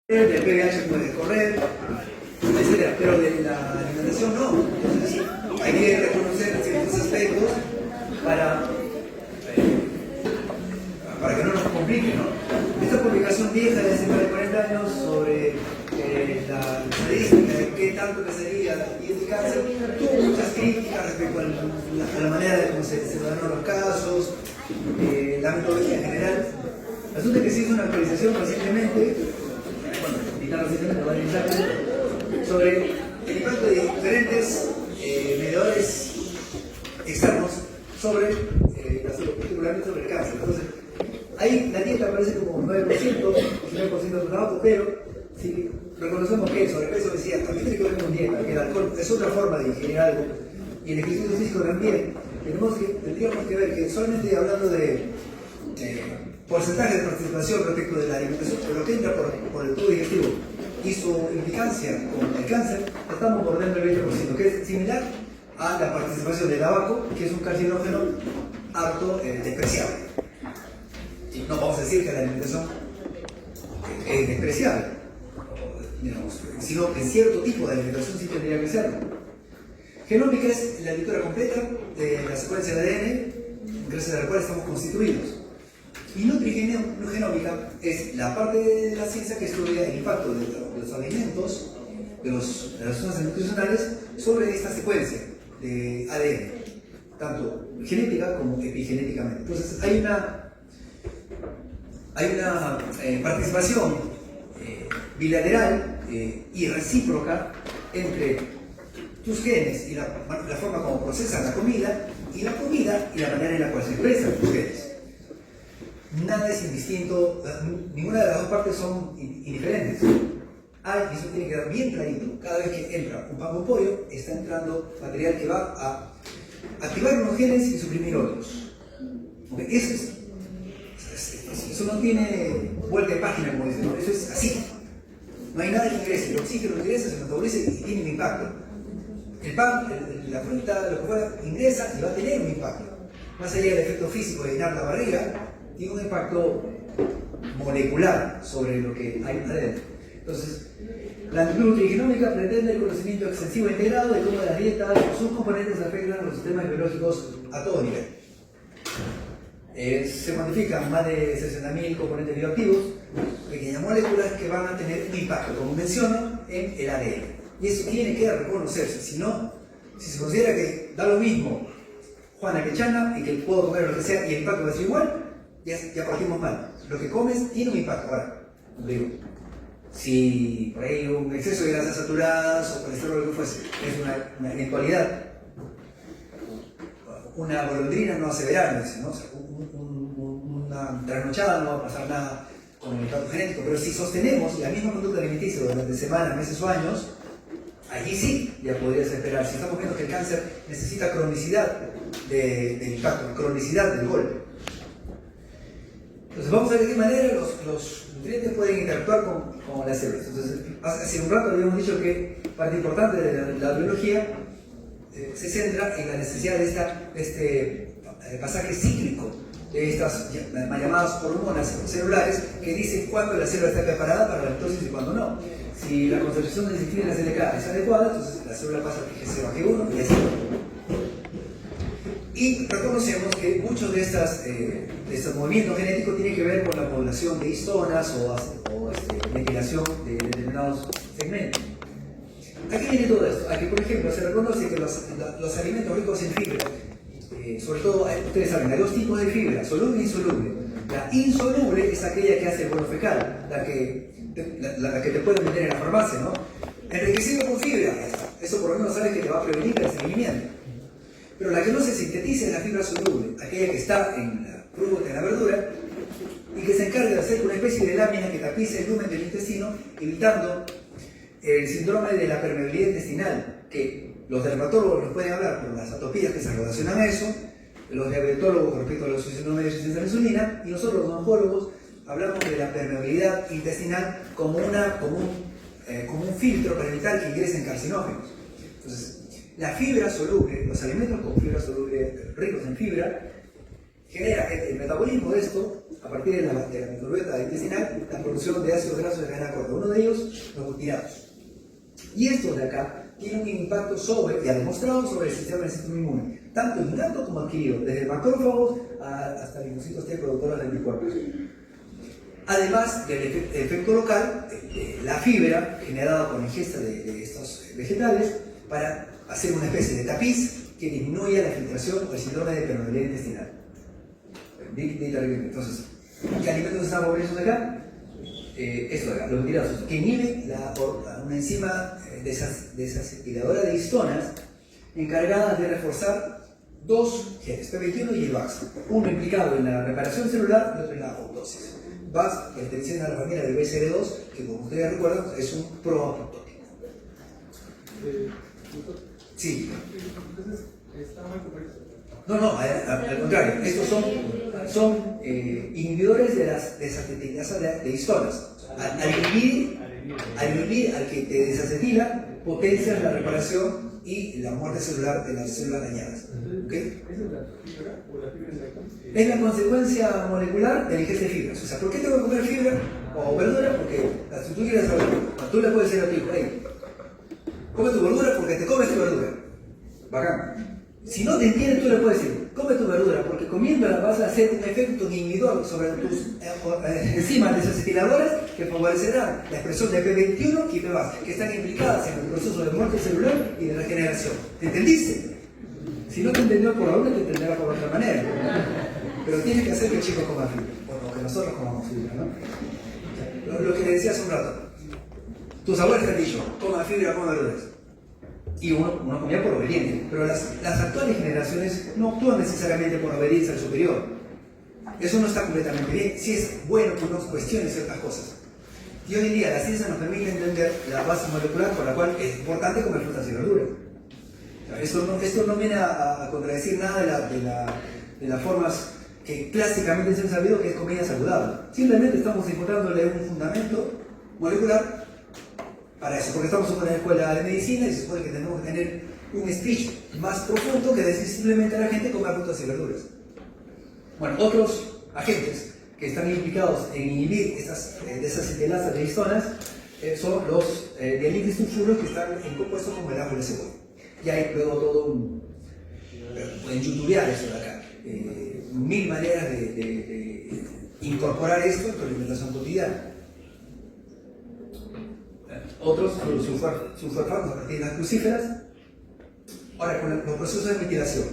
del pH puede correr, etcétera, pero de la alimentación no. Entonces hay que reconocer ciertos aspectos para que no nos complique, ¿no? Esta publicación vieja de hace más de 40 años sobre la estadística de qué tanto pesaría y el cáncer tuvo muchas críticas respecto a la manera de cómo se dan los casos, la metodología en general. Resulta que se hizo una actualización recientemente, sobre el impacto de diferentes medidores externos sobre particularmente sobre el cáncer. Entonces, ahí la dieta aparece como 9%, 9% de tabaco, pero si reconocemos que el sobrepeso, obesidad también tiene que ver con dieta, que el alcohol es otra forma de ingerir algo, y el ejercicio físico también, tendríamos que ver que solamente hablando de porcentaje de participación respecto de la alimentación, pero lo que entra por el tubo digestivo y su implicancia con el cáncer, estamos bordeando el 20%, que es similar a la participación del tabaco, que es un carcinógeno harto despreciable. Y no vamos a decir que la alimentación es despreciable, digamos, sino que cierto tipo de alimentación sí tendría que serlo. Genómica es la lectura completa de la secuencia de ADN, gracias a la cual estamos constituidos. Y nutrigenómica es la parte de la ciencia que estudia el impacto de los alimentos, de las sustancias nutricionales, sobre esta secuencia de ADN, tanto genética como epigenéticamente. Entonces hay una participación bilateral y recíproca entre tus genes y la forma como procesan la comida y la manera en la cual se expresan tus genes. Nada es indistinto, ninguna de las dos partes son indiferentes. Y eso tiene que quedar bien clarito. Cada vez que entra un pan con pollo, está entrando material que va a activar unos genes y suprimir otros. ¿Okay? Eso no tiene vuelta de página, como dicen, ¿no? Eso es así. No hay nada que ingrese, el oxígeno ingresa, se metaboliza y tiene un impacto. El pan, la fruta, lo que fuera, ingresa y va a tener un impacto. Más allá del efecto físico de llenar la barriga, tiene un impacto molecular sobre lo que hay adentro. Entonces, la nutrigenómica pretende el conocimiento extensivo e integrado de cómo las dietas o sus componentes afectan a los sistemas biológicos a todo nivel. Se cuantifican más de 60.000 componentes bioactivos, pequeñas moléculas que van a tener un impacto, como menciono, en el ADN. Y eso tiene que reconocerse. Si no, si se considera que da lo mismo Juana que Chana y que puedo comer lo que sea y el impacto va a ser igual, ya partimos mal. Lo que comes tiene un impacto. Ahora, digo, si por ahí un exceso de grasas saturadas o colesterol o lo que fuese es una eventualidad, una golondrina no hace verano, ¿no? O sea, una trasnochada no va a pasar nada con el impacto genético, pero si sostenemos la misma conducta alimenticia durante semanas, meses o años, allí sí ya podrías esperar. Si estamos viendo que el cáncer necesita cronicidad del impacto, cronicidad del golpe. Entonces vamos a ver de qué manera los nutrientes pueden interactuar con las células. Entonces, hace un rato habíamos dicho que parte importante de la biología se centra en la necesidad de este pasaje cíclico de estas llamadas hormonas celulares que dicen cuándo la célula está preparada para la mitosis y cuándo no. Si la concentración de citina en la CLK es adecuada, entonces la célula pasa a G0 a G1 y así. Y reconocemos que muchos de estos movimientos genéticos tienen que ver con la población de histonas o metilación de determinados segmentos. ¿A qué viene todo esto? A que, por ejemplo, se reconoce que los alimentos ricos en fibra, sobre todo, ustedes saben, hay dos tipos de fibra, soluble e insoluble. La insoluble es aquella que hace el bono fecal, la que te pueden vender en la farmacia, ¿no? Enriquecido con fibra, eso por lo menos sabes que te va a prevenir el estreñimiento. Pero la que no se sintetiza es la fibra soluble, aquella que está en la fruta, en la verdura, y que se encarga de hacer una especie de lámina que tapice el lumen del intestino, evitando el síndrome de la permeabilidad intestinal, que los dermatólogos nos pueden hablar por las atopías que se relacionan a eso, los diabetólogos respecto a los síndromes de resistencia a la insulina, y nosotros los oncólogos hablamos de la permeabilidad intestinal como un filtro para evitar que ingresen carcinógenos. Entonces, la fibra soluble, los alimentos con fibra soluble ricos en fibra, genera el metabolismo de esto, a partir de la microbiota intestinal, la producción de ácidos grasos de cadena corta. Uno de de ellos, los butirados. Y estos de acá tienen un impacto sobre, y ha demostrado, sobre el sistema inmune, tanto innato como adquirido, desde macrófagos hasta linfocitos T productores de anticuerpos. Además del efecto local, la fibra generada por ingesta de estos vegetales para hacer una especie de tapiz que disminuya la filtración o el síndrome de permeabilidad intestinal. Entonces, ¿qué alimentos están favorecidos acá? Esto de acá, los butirados, que inhiben una enzima desacetiladora de histonas encargada de reforzar dos genes, P21 y el VAX, uno implicado en la reparación celular y otro en la apoptosis. VAX perteneciente a la familia del BCL2, que como ustedes recuerdan es un proapoptótico. Sí. Entonces, está mal compuesto. No, al contrario, estos son inhibidores de las desacetilasas de histonas. Al inhibir al que te desacetila, potencias la reparación y la muerte celular de las células dañadas. ¿Okay? ¿Esa es la fibra o la fibra es Es la consecuencia molecular de la ingesta de fibras. O sea, ¿por qué tengo que comer fibra o verdura? Porque si tú quieres saber, tú le puedes decir a tu hijo, hey, come tu verdura porque te comes tu verdura. Bacán. Si no te entiende, tú le puedes decir, come tu verdura, porque comiéndola vas a hacer un efecto inhibidor sobre tus enzimas desacetiladoras que favorecerán la expresión de P21 y P-VAX, que están implicadas en el proceso de muerte celular y de regeneración. ¿Te entendiste? Si no te entendió por ahora, te entenderá por otra manera. Pero tienes que hacer que el chico coma fibra, o que nosotros comamos fibra, ¿no? Lo que le decía hace un rato. Tus abuelos te han dicho, coma fibra, coma verduras. Y uno comía por obediencia, pero las actuales generaciones no actúan necesariamente por obediencia al superior. Eso no está completamente bien. Sí es bueno que uno cuestione ciertas cosas. Y hoy en día la ciencia nos permite entender la base molecular por la cual es importante comer frutas y verduras. Esto no viene a contradecir nada de las formas que clásicamente se han sabido que es comida saludable. Simplemente estamos encontrándole un fundamento molecular para eso, porque estamos en una escuela de medicina y se supone que tenemos que tener un speech más profundo que decir simplemente a la gente comer frutas y verduras. Bueno, otros agentes que están implicados en inhibir estas desacetilasas de histonas son los dialitis sulfuros que están en compuestos como el ajo y la cebolla. Y hay luego todo pueden youtubear eso de acá. Mil maneras de incorporar esto en tu alimentación cotidiana. Otros, sulforafanos a partir de las crucíferas. Ahora, con los procesos de mitigación.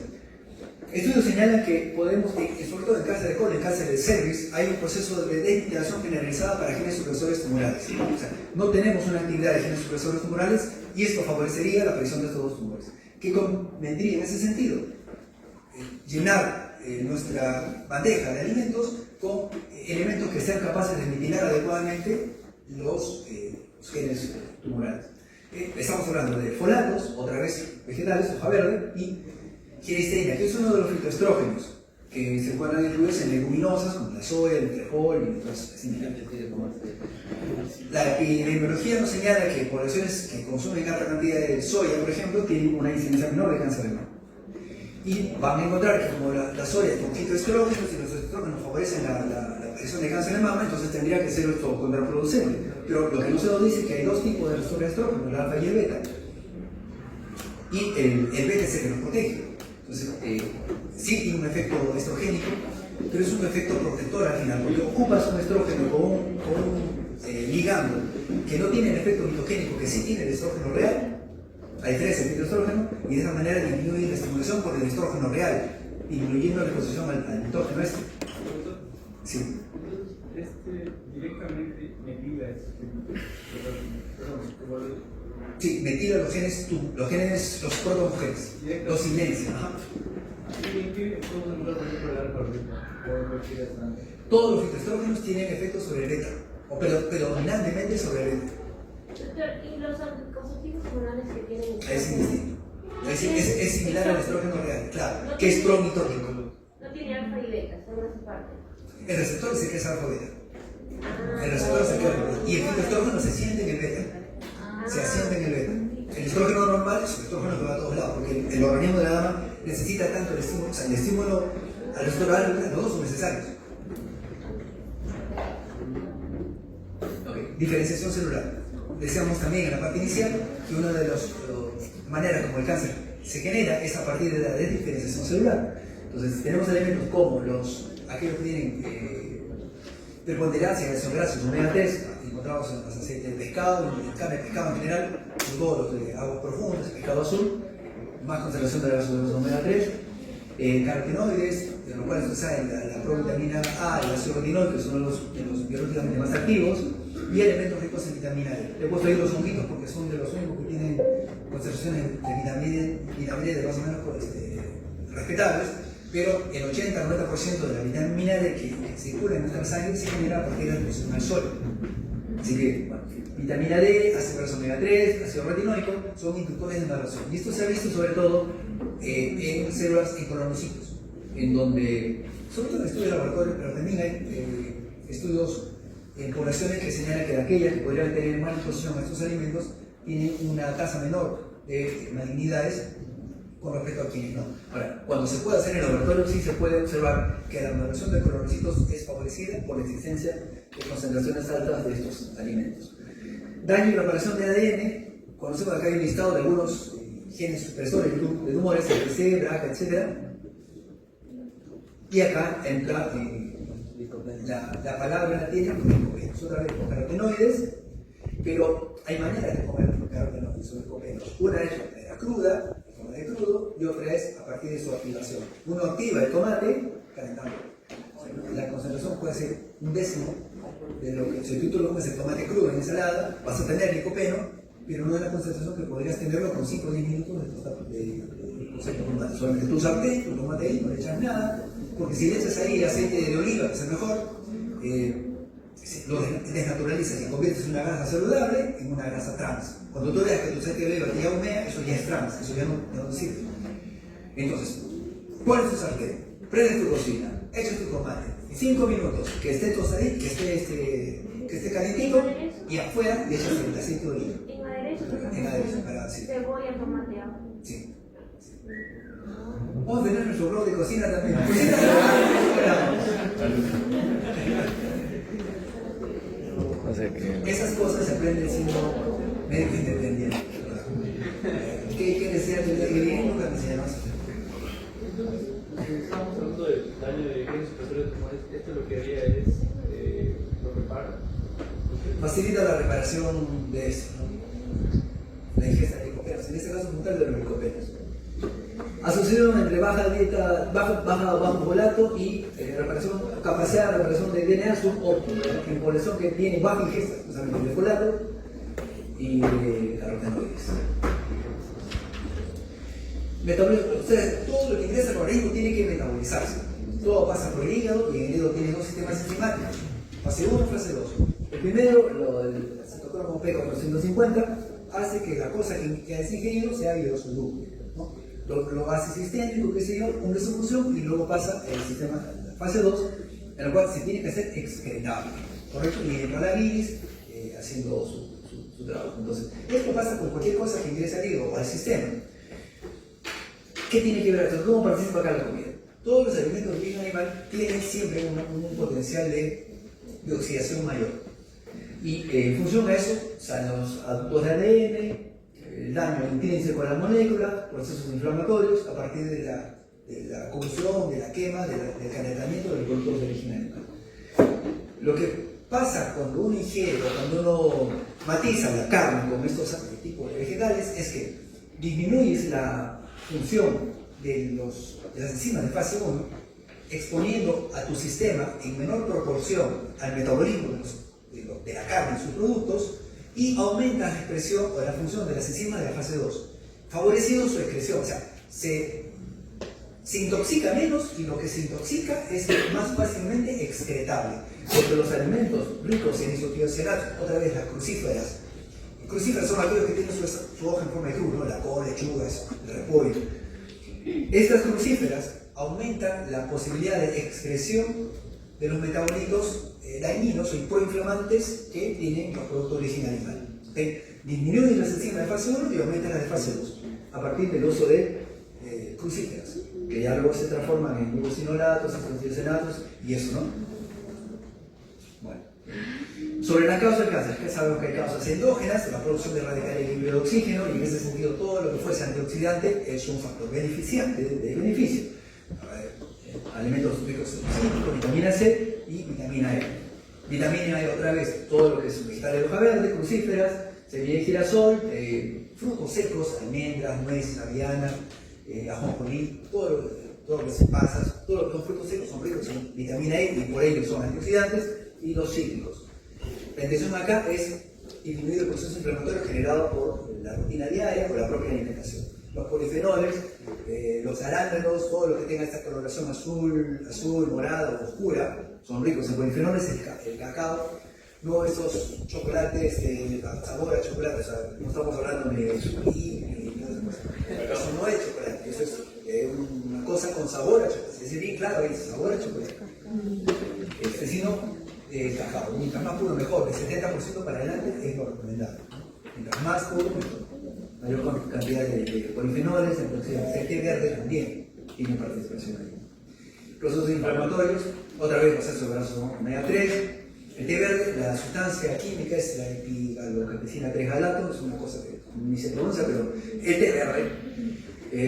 Estudios señalan que podemos, sobre todo en cáncer de colon, en cáncer de cervix, hay un proceso de desmitigación generalizada para genes supresores tumorales. O sea, no tenemos una actividad de genes supresores tumorales y esto favorecería la aparición de estos dos tumores. ¿Qué convendría en ese sentido? Llenar nuestra bandeja de alimentos con elementos que sean capaces de mitigar adecuadamente los genes tumorales. Estamos hablando de folatos, otra vez vegetales, hoja verde, y giristeína, que es uno de los fitoestrógenos que se encuentran incluidos en leguminosas como la soya, el frijol y otras similares. La epidemiología nos señala que poblaciones que consumen alta cantidad de soya, por ejemplo, tienen una incidencia menor de cáncer de mama. Y van a encontrar que como la soya es con fitoestrógenos y los estrógenos favorecen la aparición de cáncer de mama, entonces tendría que ser esto contraproducente. Pero lo que no se nos dice es que hay dos tipos de estrógenos, el alfa y el beta. Y el beta es el que nos protege. Entonces, sí tiene un efecto estrogénico, pero es un efecto protector al final, porque ocupas un estrógeno con un ligando que no tiene el efecto mitogénico que sí tiene el estrógeno real, a diferencia del fitoestrógeno, y de esa manera disminuye la estimulación por el estrógeno real, disminuyendo la exposición al mitrógeno este. Sí. Directamente metila Sí, metila los genes, los protogenes, los silencia. Todos los fitoestrógenos tienen efectos sobre el beta, pero predominantemente sobre el beta. ¿Y los anticonceptivos hormonales que tienen? Es indistinto. Es similar al estrógeno real, claro, que es promitónico. No tiene alfa y beta, solo esa parte. El receptor dice que es alfa beta. El receptor se queda. Y el fitoestrógeno se siente en el beta. Se asienta en el beta. El estrógeno normal es un estrógeno que va a todos lados, porque el organismo de la dama necesita tanto el estímulo, o sea, el estímulo al receptor oral, los dos son necesarios. Okay. diferenciación celular. Decíamos también en la parte inicial que una de las maneras como el cáncer se genera es a partir de la desdiferenciación celular. Entonces tenemos elementos como aquellos que tienen preponderancia de ácidos grasos omega 3, encontramos en los aceites de pescado, en la carne de pescado en general, en todos los de aguas profundas, pescado azul, más concentración de ácidos grasos omega 3, carotenoides, de los cuales se sabe la provitamina A y el ácido retinoico, que son de los biológicamente más activos, y elementos ricos en vitamina D. Le he puesto ahí los honguitos porque son de los únicos que tienen concentraciones de vitamina D de más o menos respetables, pero el 80-90% de la vitamina D que circula en nuestra sangre se genera a partir de la exposición al sol. Así que, bueno, vitamina D, ácido graso omega 3, ácido retinoico son inductores de maduración. Y esto se ha visto sobre todo en células en colonocitos, en donde, sobre todo en estudios de laboratorio, pero también hay estudios en poblaciones que señalan que aquellas que podrían tener mala exposición a estos alimentos tienen una tasa menor de malignidades con respecto a quienes no. Ahora, cuando se puede hacer en el laboratorio, sí se puede observar que la maduración de colonocitos es favorecida por la existencia de concentraciones altas de estos alimentos. Daño y reparación de ADN, conocemos acá hay un listado de algunos genes supresores de tumores, CPC, BRCA, etc. Y acá entra la palabra la tiene, otra vez con carotenoides, pero hay maneras de comer carotenoides o licopenos. Una es de manera cruda, de forma de crudo, y otra es a partir de su activación. Uno activa el tomate calentando. La concentración puede ser 1/10 de lo que, si tú lo comes el tomate crudo en ensalada, vas a tener licopeno, pero no es la concentración que podrías tenerlo con 5 o 10 minutos de tomate. Solamente tú sartén, tu tomate ahí, no le echas nada, porque si le echas ahí aceite de oliva, que es el mejor, lo desnaturalizas y conviertes una grasa saludable en una grasa trans. Cuando tú veas que tu aceite de oliva ya humea, eso ya es trans, eso ya no sirve. Entonces, pones tu sartén, prendes tu cocina, echas tu tomate, 5 minutos, que esté tostadito, que esté calientito, y afuera le echas el aceite de oliva. En aderezo. En aderezo, para decir. Cebolla, tomate, ajo. Sí. Vamos a tener nuestro blog de cocina también. Esas cosas se aprenden siendo médico independiente. ¿Qué necesidad de bien? Nunca me enseñaron eso. Estamos hablando del daño de genes supresores de tumores. Esto lo que haría es lo repara. Facilita la reparación de eso, ¿no? La ingesta de licopenos, en este caso puntual de los licopenos. Asociación entre baja dieta, bajo volato y capacidad de reparación de DNA subóptima, en población que tiene baja ingesta, especialmente de volato y de carotenoides. Metabolismo, o sea, todo lo que ingresa al organismo tiene que metabolizarse. Todo pasa por el hígado y el hígado tiene dos sistemas enzimáticos, fase 1 y fase 2. El primero, el citocromo P450, hace que la cosa que has ingerido sea biosoluble, ¿no? Lo hace sistémico, qué sé yo, una solución y luego pasa el sistema fase 2, en el cual se tiene que hacer excretable, ¿correcto? Y entra la bilis haciendo su trabajo. Entonces, esto pasa con cualquier cosa que ingrese al hígado o al sistema. ¿Qué tiene que ver esto? ¿Cómo participa acá la comida? Todos los alimentos de origen animal tienen siempre un potencial de oxidación mayor. Y en función a eso, salen los adductos de ADN, el daño intrínseco a la molécula, procesos inflamatorios, a partir de la combustión, de la quema, del calentamiento de los productos de origen animal. Lo que pasa cuando uno ingiere o cuando uno matiza la carne con estos tipos de vegetales es que disminuyes la función de las enzimas de fase 1, exponiendo a tu sistema en menor proporción al metabolismo de la carne y sus productos, y aumenta la expresión o la función de las enzimas de la fase 2, favoreciendo su excreción. O sea, se intoxica menos y lo que se intoxica es más fácilmente excretable. Porque los alimentos ricos en isotiocianatos, otra vez las crucíferas son aquellos que tienen su hoja en forma de cruz, ¿no? La col, lechuga, el repollo. Estas crucíferas aumentan la posibilidad de excreción de los metabolitos dañinos o proinflamantes que tienen los productos de origen animal. Disminuyen las enzimas de fase 1 y aumentan las de fase 2 a partir del uso de crucíferas, que ya luego se transforman en glucosinolatos, isotiocianatos y eso, ¿no? Bueno. Sobre la causa del cáncer, que sabemos que hay causas endógenas, la producción de radicales libres de oxígeno, y en ese sentido todo lo que fuese antioxidante es un factor beneficiante, de beneficio. Alimentos ricos en zinc, vitamina C y vitamina E. Vitamina E otra vez, todo lo que es vegetales de hoja verde, crucíferas, semilla de girasol, frutos secos, almendras, nueces, avellanas, ajonjolí, todo lo que son pasas, todo lo que son frutos secos son ricos en vitamina E y por ello son antioxidantes, y los cítricos. La intención acá es disminuir el proceso inflamatorio generado por la rutina diaria o la propia alimentación. Los polifenoles, los arándanos, todo lo que tenga esta coloración azul, morada o oscura, son ricos en polifenoles, el cacao, no esos chocolates sabor a chocolate, o sea, no estamos hablando de zucchini, eso no es chocolate, eso es una cosa con sabor a chocolate, es decir, bien claro, es sabor a chocolate. Sino cacao, mientras más puro mejor, de 70% para adelante es lo recomendable. Mientras más puro mejor. Mayor cantidad de polifenoles, antioxidantes. El té verde también tiene participación ahí. Procesos inflamatorios, otra vez procesos grasos omega 3. El té verde, la sustancia química es la epigalocampesina 3-galato, es una cosa que ni se pronuncia, pero el té verde.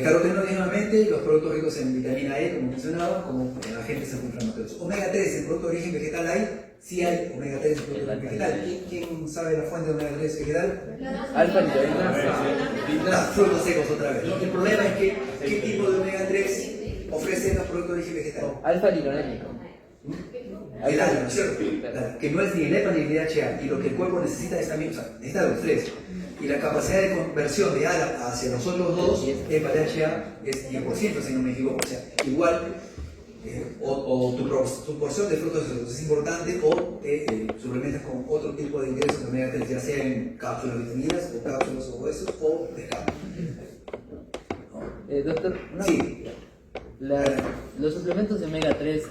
Carotenoidamente, los productos ricos en vitamina E, como mencionaba, como agentes antiinflamatorios. Omega 3, el producto de origen vegetal hay, sí hay omega 3 en producto de origen vegetal. ¿Quién sabe la fuente de omega 3 vegetal? Alfa-litonasa. Frutos secos otra vez. El problema es que, ¿qué tipo de omega 3 ofrecen los productos de origen vegetal? Alfa-linolénico. El alfa, ¿no es cierto? Claro, que no es ni el EPA ni el DHA, y lo que el cuerpo necesita es también, o sea, necesita los tres. Y la capacidad de conversión de ALA hacia los otros dos, EPA, DHA, es 10%, si no me equivoco. O sea, igual, tu porción de frutos secos es importante, o te suplementas con otro tipo de ingresos de omega 3, ya sea en cápsulas de vitaminas, o cápsulas o huesos, o pescado. Doctor, Sí. Los suplementos de omega 3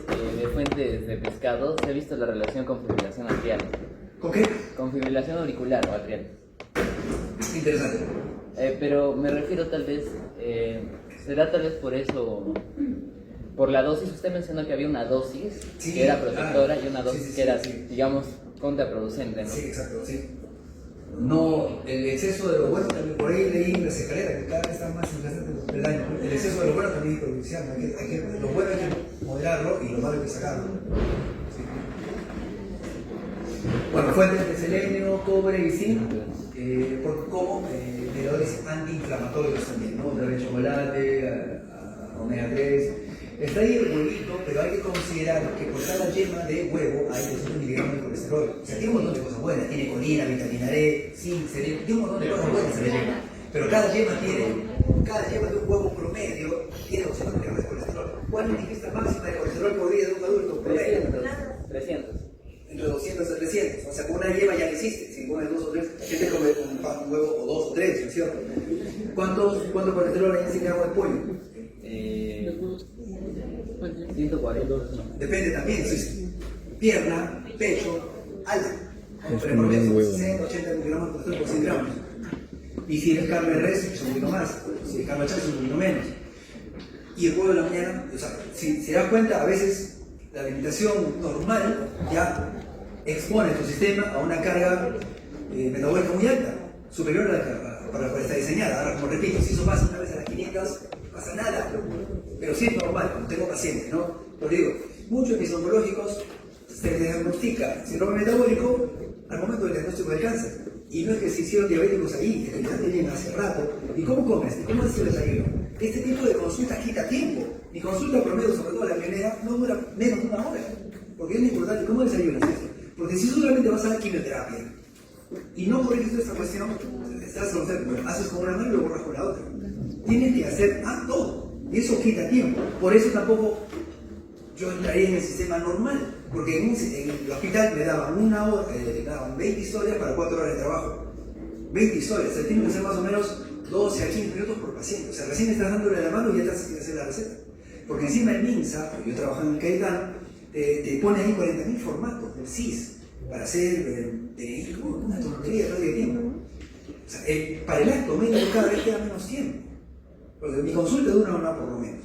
de fuentes de pescado, se ha visto la relación con fibrilación atrial. ¿Con qué? Con fibrilación auricular o atrial. Interesante. Pero me refiero tal vez, será tal vez por eso, por la dosis. Usted mencionó que había una dosis que era protectora y una dosis que era, digamos, contraproducente, ¿no? Sí, exacto, sí. No, el exceso de lo bueno, también por ahí leí en las escaleras que cada vez están más interesantes del año. El exceso de lo bueno también es perjudicial. Lo bueno hay que moderarlo y lo malo hay que sacarlo. Sí. Bueno, fuentes de selenio, cobre y zinc, como mediadores antiinflamatorios también, ¿no? Otra vez chocolate, omega 3. Está ahí el huevito, pero hay que considerar que por cada yema de huevo hay 200 miligramos de colesterol. O sea, tiene un montón de cosas buenas. Tiene colina, vitamina D, zinc, selenio, tiene un montón de cosas buenas en la yema. Pero cada yema de un huevo promedio tiene 200 miligramos de colesterol. ¿Cuál es la ingesta máxima de colesterol por día de un adulto promedio? 300. Entre 200 a 300. O sea, con una yema ya no existe. Si pones 2 o 3, gente come un huevo o 2 o 3, ¿no es cierto? ¿Cuánto colesterol hay en 100 gramos de pollo? 140. Depende también, si es pierna, pecho, ala. Es Pero como por un huevo. 60, 80 miligramos de colesterol por 100 gramos. Y si es carne de res, es un poquito más. Si es carne de chancho, es un poquito menos. Y el huevo de la mañana, o sea, si se da cuenta, a veces la alimentación normal ya expone tu sistema a una carga metabólica muy alta, superior a la para la cual está diseñada. Ahora, como repito, si eso pasa una vez a las 500, no pasa nada. Pero sí es normal, como tengo pacientes, ¿no? Lo digo, muchos mis oncológicos se diagnostica síndrome metabólico al momento del diagnóstico del cáncer. Y no es que se hicieron diabéticos ahí, es que ya tenían hace rato. ¿Y cómo comes? ¿Y cómo haces el desayuno? Este tipo de consulta quita tiempo. Mi consulta promedio, sobre todo la primera, no dura menos de una hora. Porque es muy importante. ¿Cómo desayunas esto? Porque si solamente vas a dar quimioterapia y no corriges esta cuestión, haces con una mano y lo borras con la otra. Tienes que hacer todo. Y eso quita tiempo. Por eso tampoco yo entraría en el sistema normal. Porque en el hospital me daban una hora, le daban 20 historias para 4 horas de trabajo. 20 historias. O sea, tiene que ser más o menos 12 a 15 minutos por paciente. O sea, recién estás dándole la mano y ya te haces que hacer la receta. Porque encima el MINSA, yo trabajando en el Cayetano, te pone ahí 40.000 formatos del CIS para hacer una tontería todo el tiempo. O sea, para el acto médico cada vez queda menos tiempo. Porque mi consulta dura una hora por lo menos.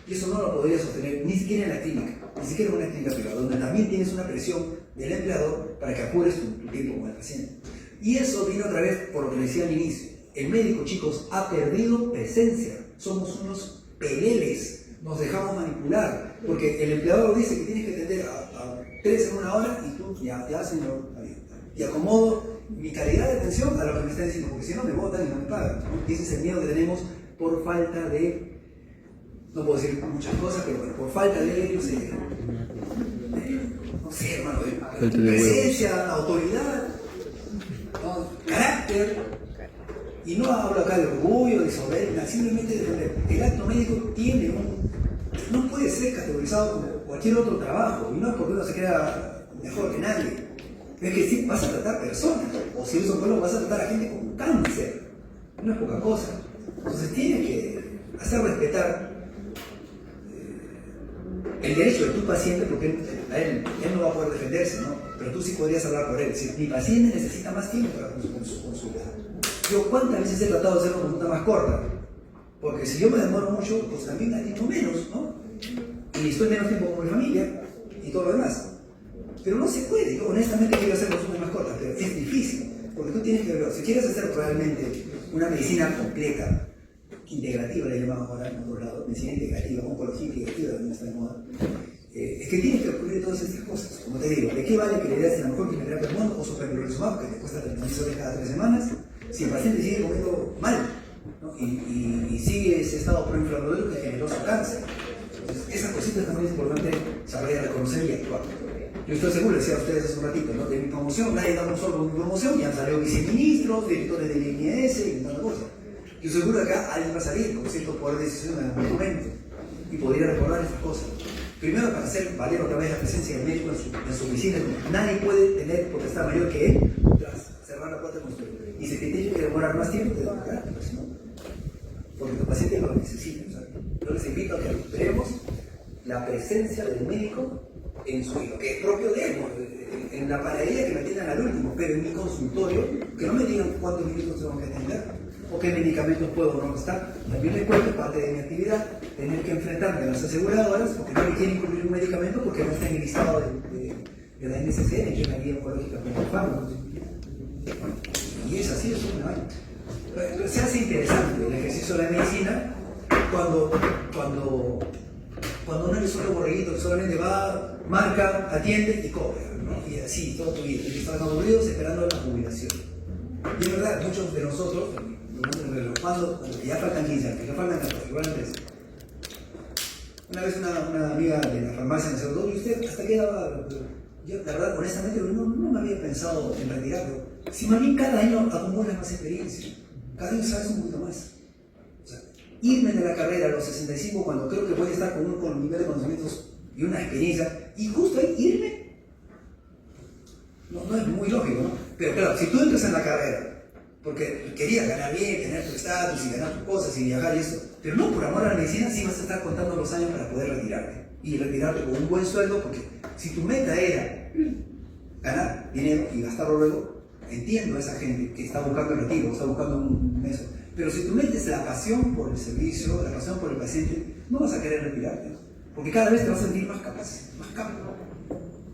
Y eso no lo podría sostener ni siquiera en la clínica, ni siquiera en una clínica privada, donde también tienes una presión del empleador para que apures tu tiempo con el paciente. Y eso vino otra vez por lo que decía al inicio. El médico, chicos, ha perdido presencia. Somos unos peleles, nos dejamos manipular, porque el empleador dice que tienes que atender a 3 en 1 hora y tú, ya señor, y acomodo mi calidad de atención a lo que me están diciendo, porque si no me votan y no me pagan, ¿no? Y ese es el miedo que tenemos por falta de, no puedo decir muchas cosas, pero bueno, por falta de, no sé, hermano, de presencia, autoridad, ¿no? Carácter. Y no hablo acá de orgullo, de soberbia, simplemente de el acto médico tiene no puede ser categorizado como cualquier otro trabajo, y no es porque uno se queda mejor que nadie. Es que sí, vas a tratar personas, o si eres oncólogo vas a tratar a gente con cáncer, no es poca cosa. Entonces tienes que hacer respetar el derecho de tu paciente, porque él no va a poder defenderse, ¿no? Pero tú sí podrías hablar por él. Si mi paciente necesita más tiempo para su consulta, yo cuántas veces he tratado de hacer una consulta más corta, porque si yo me demoro mucho, pues también atiendo menos, ¿no? Y estoy menos tiempo con mi familia y todo lo demás. Pero no se puede. Yo honestamente quiero hacer consultas más cortas, pero es difícil, porque tú tienes que ver, si quieres hacer realmente una medicina completa, integrativa, le llamamos ahora en otro lado, medicina integrativa, oncología integrativa, también está de moda, es que tienes que ocurrir todas estas cosas. Como te digo, ¿de qué vale que le des la mejor quimioterapia del mundo o superpirolizumab, que te cuesta 36 horas cada 3 semanas, si el paciente sigue comiendo mal, ¿no? y sigue ese estado proinflamatorio que generó su cáncer? Entonces, esas cositas también es importante saber reconocer y actuar. Yo estoy seguro, decía a ustedes hace un ratito, ¿no? De mi promoción, nadie da un solo con mi promoción, ya han salido viceministros, directores del INS y tanta cosa. Yo seguro que acá alguien va a salir con cierto poder de decisión en algún momento y podría recordar estas cosas. Primero, para hacer valer otra vez la presencia del médico en su oficina. Nadie puede tener potestad mayor que él tras cerrar la puerta con su. Y si te tiene que demorar más tiempo, te va a quedar, pues, ¿no? Porque tu paciente lo necesita. O sea, yo les invito a que recuperemos la presencia del médico en su lo que es propio de él, en la panadería que me atiendan al último, pero en mi consultorio, que no me digan cuántos minutos tengo que atender o qué medicamentos puedo o no estar. También me cuesta parte de mi actividad tener que enfrentarme a las aseguradoras porque no me quieren incluir un medicamento porque no está en el listado de la NCCN, que es la guía oncológica como fármacos. Y es así, es una vaina. Se hace interesante el ejercicio de la medicina cuando no eres solo borreguito que solamente va, marca, atiende y cobra, ¿no? Y así toda tu vida. Y estás aburridos esperando la jubilación. Y es verdad, muchos de nosotros, cuando ya faltan 15 años, ya faltan 14, igual 13. Una vez una amiga de la farmacia me preguntó, ¿y usted hasta qué edad? Yo, la verdad, honestamente, no me había pensado en retirarlo. Si más bien cada año acumulas más experiencia, cada año sabes un poquito más. O sea, irme de la carrera a los 65 cuando creo que voy a estar con un nivel de conocimientos y una experiencia, y justo ahí irme, no es muy lógico, ¿no? Pero claro, si tú entras en la carrera porque querías ganar bien, tener tu estatus y ganar tus cosas y viajar y eso, pero no por amor a la medicina, sí vas a estar contando los años para poder retirarte y retirarte con un buen sueldo, porque si tu meta era ganar dinero y gastarlo luego, entiendo a esa gente que está buscando el retiro, está buscando un eso, pero si tu meta es la pasión por el servicio, la pasión por el paciente, no vas a querer retirarte, ¿no? Porque cada vez te vas a sentir más capaz,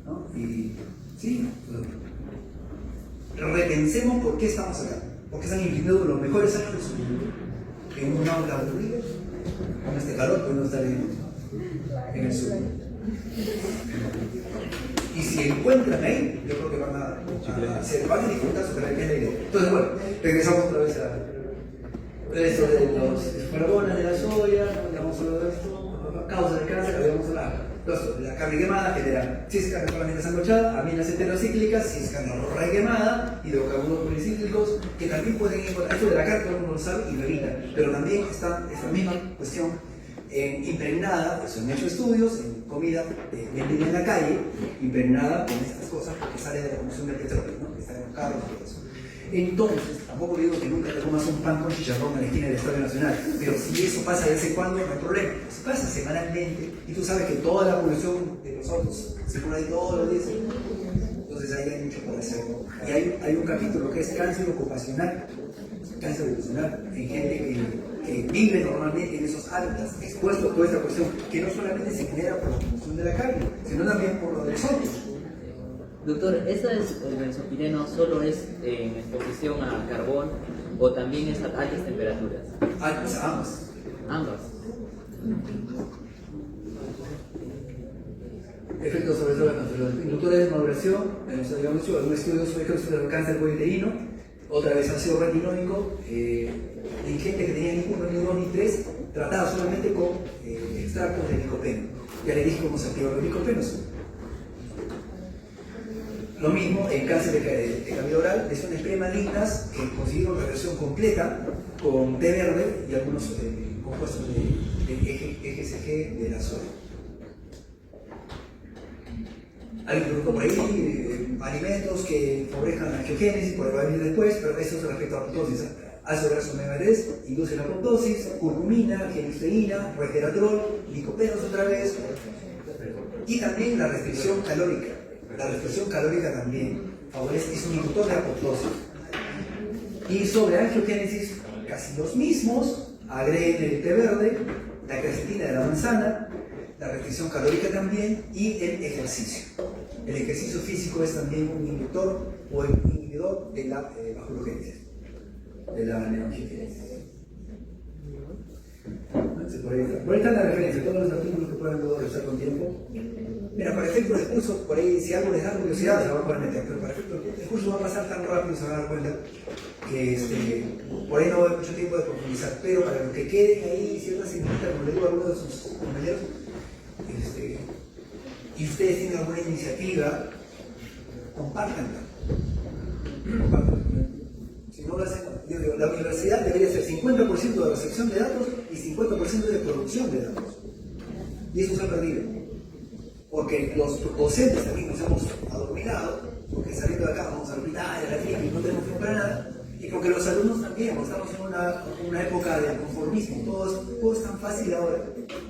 ¿no? Y sí, repensemos por qué estamos acá, porque están invirtiendo los mejores años de su vida en un aula aburrida, con este calor, pueden estar en el sur. Y si encuentran ahí, yo creo que van a disfrutar su carrera, que es la idea. Entonces, bueno, regresamos otra vez a esto de los carbonas de la soya, vamos a hablar de esto, causas de cáncer, habíamos hablado. Entonces, la carne quemada genera, si es carne solamente sancochada, aminas heterocíclicas, si es carne roja y quemada, hidrocarburos policíclicos, que también pueden encontrar, esto de la carne todo el mundo lo sabe y lo evita, pero también está esta misma cuestión impregnada, pues han hecho estudios en comida vendida en la calle, impregnada con estas cosas porque sale de la combustión del petróleo, ¿no? Que está en los carros y todo eso. Entonces, tampoco digo que nunca te comas un pan con chicharrón en la esquina del Estadio Nacional, pero si eso pasa de vez en cuando, no hay problema. Si pasa semanalmente y tú sabes que toda la población de los autos circula ahí todos los días, entonces ahí hay mucho por hacer, ¿no? Y hay un capítulo que es cáncer ocupacional en gente que vive normalmente en esos hábitats, expuesto a toda esta cuestión, que no solamente se genera por la combustión de la carne, sino también por lo de los autos. Doctor, el benzopireno solo es en exposición a carbón o también es a altas temperaturas? Ambas. Ambas. Efectos sobre los órganos. Los inductores de maduración, hemos hecho algún estudio sobre cáncer cuello otra vez ácido retinóico, en gente que tenía ni 1, ni 2, ni 3, tratada solamente con extractos de licopeno. Ya le dije cómo se activan los licopenos. Lo mismo en cáncer de cavidad oral, lesiones premalignas que consiguieron reversión completa con té verde y algunos compuestos de EGCG de la soya. Hay por ahí alimentos que favorezcan la angiogénesis, por va a venir después, pero eso es respecto a la apoptosis. Ácido graso omega 3 induce la apoptosis, curcumina, genisteína, resveratrol, licopenos otra vez, y también la restricción calórica. La restricción calórica también favorece, es un inductor de apoptosis. Y sobre angiogénesis, casi los mismos, agreguen el té verde, la quercetina de la manzana, la restricción calórica también y el ejercicio. El ejercicio físico es también un inductor o un inhibidor de la vasculogénesis, de la neoangiogenesis. Por ahí están las referencias, todos los artículos que puedan luego revisar con tiempo. Mira, para efecto de curso, por ahí si algo les da curiosidad, se lo van a poder meter, pero para efecto el curso va a pasar tan rápido, se van a dar cuenta que por ahí no va a haber mucho tiempo de profundizar, pero para los que queden ahí ciertas similitud, como le digo a algunos de sus compañeros, y ustedes tienen alguna iniciativa, compártanla. Si no lo hacen, la universidad debería ser 50% de recepción de datos y 50% de producción de datos. Y eso se ha perdido. Porque los docentes también nos hemos adormilado, porque saliendo de acá vamos al hospital, a la clínica y no tenemos tiempo para nada. Y porque los alumnos también, porque estamos en una época de conformismo, todo es tan fácil ahora,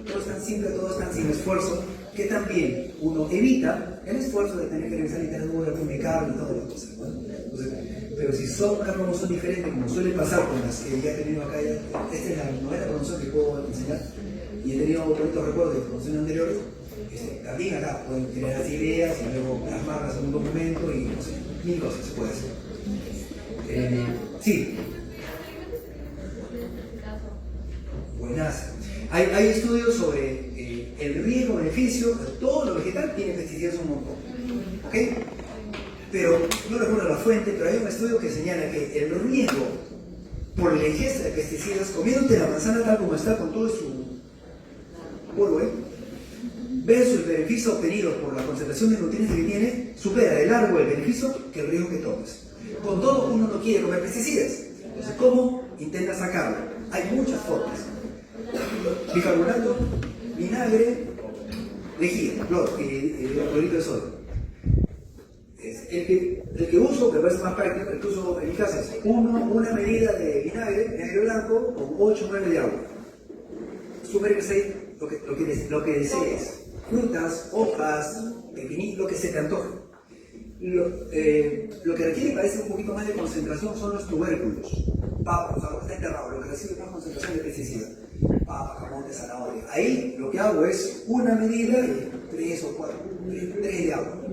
todo es tan simple, todo es tan sin esfuerzo, que también uno evita el esfuerzo de tener que revisar literatura, publicar y todas las cosas. ¿No? Entonces, pero si cada uno son diferentes, como suele pasar con las que ya he tenido acá, esta es la novena promoción que puedo enseñar, y he tenido bonitos recuerdos de promociones anteriores, también acá pueden tener las ideas y luego plasmarlas en un documento y no sé, mil cosas se puede hacer. Sí. Buenas. Hay estudios sobre el riesgo-beneficio. Todo lo vegetal tiene pesticidas un montón. ¿Ok? Pero no recuerdo la fuente, pero hay un estudio que señala que el riesgo por la ingesta de pesticidas, comiéndote la manzana tal como está con todo su polvo, versus el beneficio obtenido por la concentración de nutrientes que tiene, supera de largo el beneficio que el riesgo que tomes. Con todo, uno no quiere comer pesticidas. Entonces, ¿cómo intenta sacarlo? Hay muchas formas. Bicarbonato, vinagre, lejía, clorito de sodio. El que uso, que parece más práctico, el que uso en mi casa es una medida de vinagre blanco, con 8 o 9 de agua. Súper que lo que desees. Frutas, hojas, pepinillo, lo que se te antoje. Lo que requiere parece un poquito más de concentración son los tubérculos. Papa, o sea, lo que está enterrado, lo que recibe más concentración de pesticida. Papa, camote, zanahoria. Ahí lo que hago es una medida y 3 o 4, 3 de agua.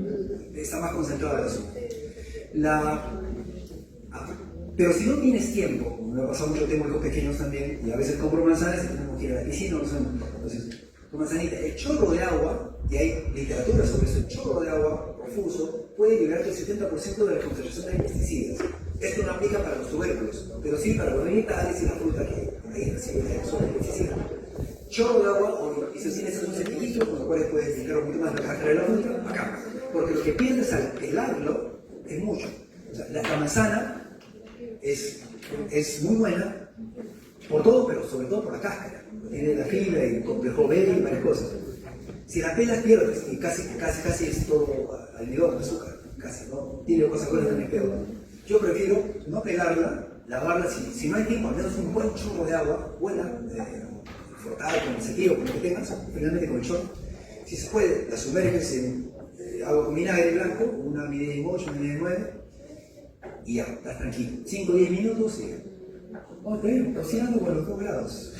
Está más concentrado el asunto. Pero si no tienes tiempo, como me ha pasado mucho tiempo con pequeños también, y a veces compro manzanas y tenemos que ir a la piscina, no sé, entonces, tu manzanita, el chorro de agua, y hay literatura sobre eso, el chorro de agua profuso puede liberarte el 70% de la concentración de pesticidas. Esto no aplica para los tubérculos, pero sí para los vegetales y la fruta que ahí recibe la pesticidas. Chorro de agua, y si tienes un cepillito, con lo cual puedes explicar un poquito más la cáscara de la fruta, acá. Porque lo que pierdes al pelarlo es mucho. O sea, la manzana es muy buena por todo, pero sobre todo por la cáscara. Tiene la fibra y el complejo B y varias cosas. Si la pelas pierdes, y casi es todo almidón, azúcar, casi, ¿no? Tiene cosas buenas también peor. Yo prefiero no pelarla, lavarla, si no hay tiempo, al menos un buen chorro de agua, buena, frotada con el cepillo, con lo que tengas, finalmente con el chorro. Si se puede, la sumerges en agua con vinagre blanco, una medida de 8, una medida de 9, y ya, estás tranquilo. 5 o 10 minutos y cocinando con los 2 grados.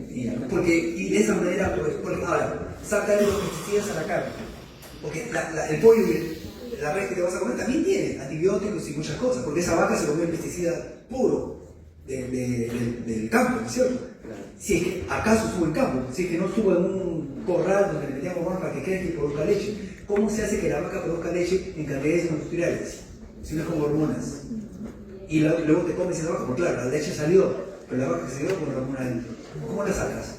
Y de esa manera, porque ahora, saca los pesticidas a la carne. Porque el pollo la res que te vas a comer también tiene antibióticos y muchas cosas, porque esa vaca se comió el pesticida puro del campo, ¿no es cierto? Si es que acaso estuvo en campo, si es que no estuvo en un corral donde le metíamos hormonas para que crezca y produzca leche. ¿Cómo se hace que la vaca produzca leche en cantidades industriales? Si no es con hormonas. Y luego te comes esa vaca, porque claro, la leche salió, pero la vaca se dio con la hormona adentro. ¿Cómo la sacas?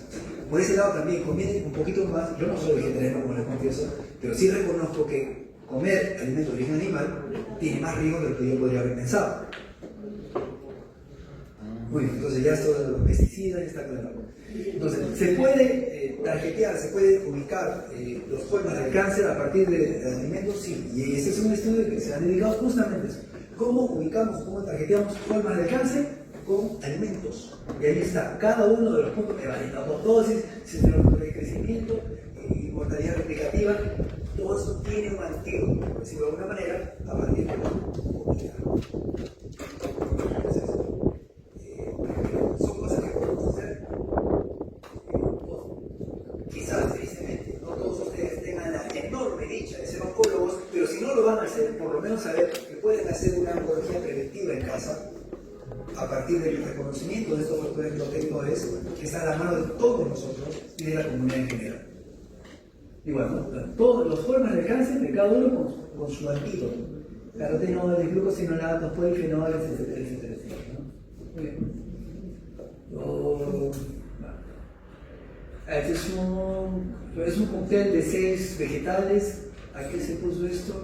Por ese lado también conviene un poquito más, yo no soy vegetariano como les confieso, pero sí reconozco que comer alimentos de origen animal tiene más riesgo de lo que yo podría haber pensado. Muy bien, entonces ya esto de los pesticidas ya está claro. Entonces, se puede tarjetear, se puede ubicar los formas del cáncer a partir de alimentos, sí, y ese es un estudio que se ha dedicado justamente a eso. ¿Cómo ubicamos, cómo tarjeteamos formas del cáncer? Con alimentos. Y ahí está, cada uno de los puntos que valen, apoptosis, síndrome de crecimiento, mortalidad replicativa, todo eso tiene un antídoto, por decirlo de alguna manera, a partir de la comida. Entonces, son cosas que podemos hacer. Quizás, tristemente, no todos ustedes tengan la enorme dicha de ser oncólogos, pero si no lo van a hacer, por lo menos saber que pueden hacer una oncología preventiva en casa a partir del reconocimiento de estos factores protectores que está a la mano de todos nosotros y de la comunidad en general. Y bueno, todas las formas de cáncer de cada uno con su antídoto. Carotenoides, glucosinolatos, polifenoles, etcétera, etcétera, etcétera, ¿no? Muy bien. Este es un cóctel de 6 vegetales. ¿A qué se puso esto?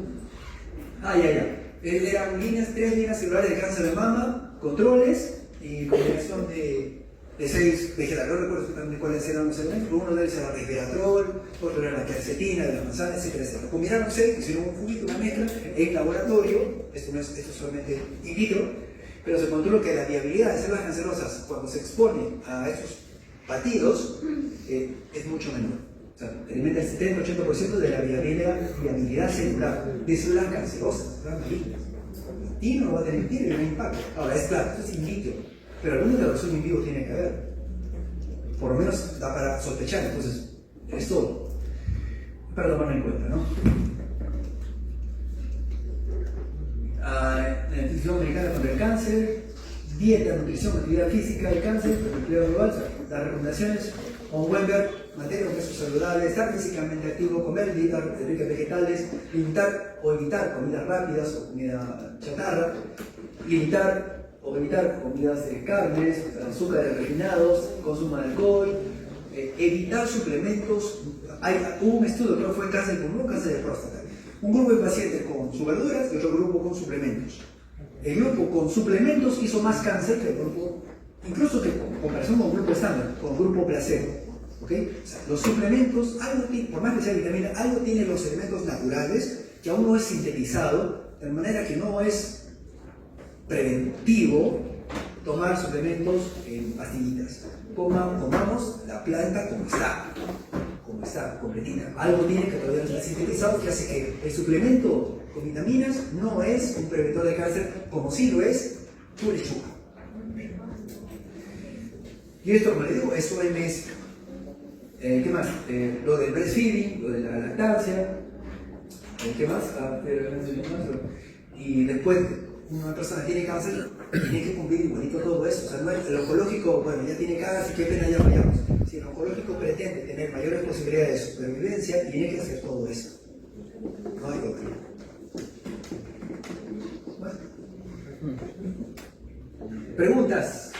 Ya. Eran 3 líneas celulares de cáncer de mama, controles y combinación de 6 vegetales. No recuerdo exactamente cuáles eran los elementos, pero uno de ellos era el resveratrol, otro era la quercetina de la manzana, etcétera, etcétera. Combinaron 6, hicieron un juguito, una mezcla en laboratorio, esto es solamente in vitro, pero se encontró que la viabilidad de células cancerosas cuando se expone a estos batidos es mucho menor. O sea, alimenta el 70-80% de la viabilidad celular de células cancerosas, malignas. Y no va a tener ningún impacto. Ahora, es claro, esto es in vitro, pero alguna interacción in vivo tiene que haber. Por lo menos da para sospechar, entonces es todo. Para tomarlo en cuenta, ¿no? La Institución Americana contra el Cáncer, dieta, nutrición, actividad física, el cáncer, el empleo global, las recomendaciones, con Weinberg, mantener un peso saludable, estar físicamente activo, comer dietas ricas en vegetales, limitar o evitar comidas rápidas o comida chatarra, limitar o evitar comidas de carnes, azúcares refinados, consumo de alcohol, evitar suplementos. Hubo un estudio, creo que fue en cáncer de pulmón, cáncer de próstata. Un grupo de pacientes con sus verduras y otro grupo con suplementos. El grupo con suplementos hizo más cáncer que el grupo, incluso que comparación con el grupo estándar, con el grupo placebo. ¿Okay? O sea, los suplementos, por más que sea vitamina, algo tienen los elementos naturales que aún no es sintetizado, de manera que no es preventivo tomar suplementos en pastillitas. Comamos la planta como está, completita. Algo tiene que todavía no está sintetizado que hace que el suplemento con vitaminas no es un preventor de cáncer como sí lo es tu lechuga. Y esto, como les digo, es OMS. ¿Qué más? Lo del breastfeeding, lo de la lactancia. ¿Qué más? Y después, una persona tiene cáncer, tiene que cumplir igualito todo eso. O sea, no es, el oncológico, bueno, ya tiene cáncer, qué pena, ya vayamos. Si el oncológico pretende tener mayores posibilidades de supervivencia, tiene que hacer todo eso. No hay otra. Bueno. Preguntas.